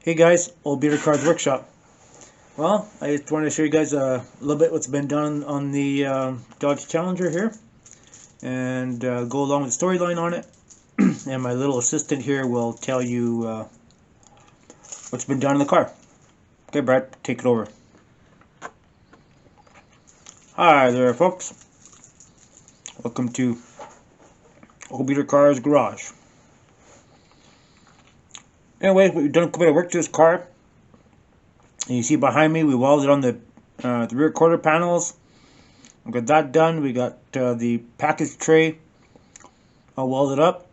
Hey guys, Old Beater Cars Workshop. Well, I just wanted to show you guys a little bit what's been done on the Dodge Challenger here, and go along with the storyline on it. And my little assistant here will tell you what's been done in the car. Okay, Brad, take it over. Hi there, folks. Welcome to Old Beater Cars Garage. Anyway, we've done a bit of work to this car. And you see behind me, we welded on the rear quarter panels. We got that done. We got the package tray all welded up.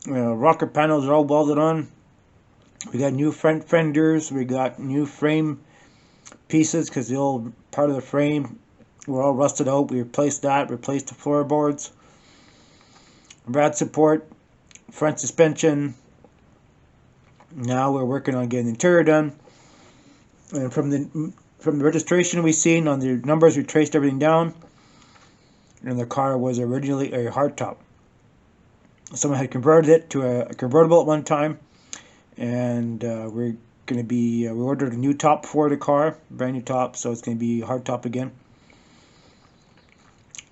Rocker panels are all welded on. We got new front fenders. We got new frame pieces because the old part of the frame were all rusted out. We replaced that. Replaced the floorboards. Rad support, front suspension. Now we're working on getting the interior done. And from the registration we seen on the numbers, we traced everything down. And the car was originally a hardtop. Someone had converted it to a convertible at one time, and we're going to be we ordered a new top for the car, brand new top, so it's going to be hardtop again.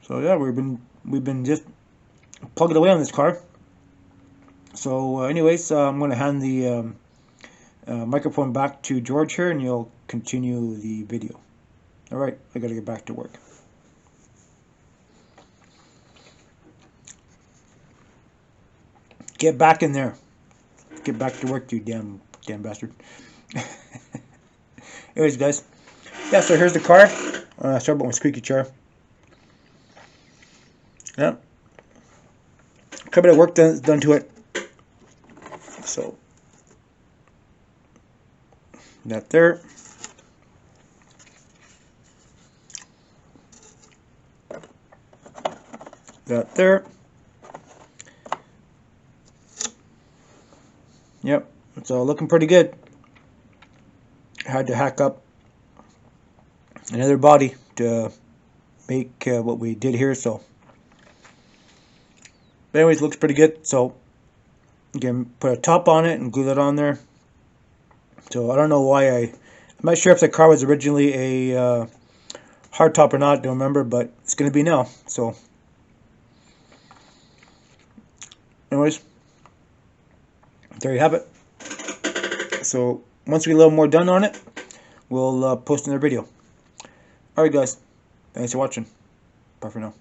So yeah, we've been just plugging away on this car. So anyways, I'm going to hand the microphone back to George here, and you'll continue the video. All right, I got to get back to work. Get back in there. Get back to work, you damn bastard. Anyways, guys. Yeah, so here's the car. Sorry about my squeaky chair. Yeah. Quite a bit of work done to it. So, that there. That there. Yep, so looking pretty good. Had to hack up another body to make what we did here. So, but anyways, looks pretty good. So, again, put a top on it and glue that on there. So I don't know why I'm not sure if the car was originally a hardtop or not. Don't remember, but it's gonna be now. So, anyways. There you have it. So once we get a little more done on it, we'll post another video. Alright guys, thanks for watching. Bye for now.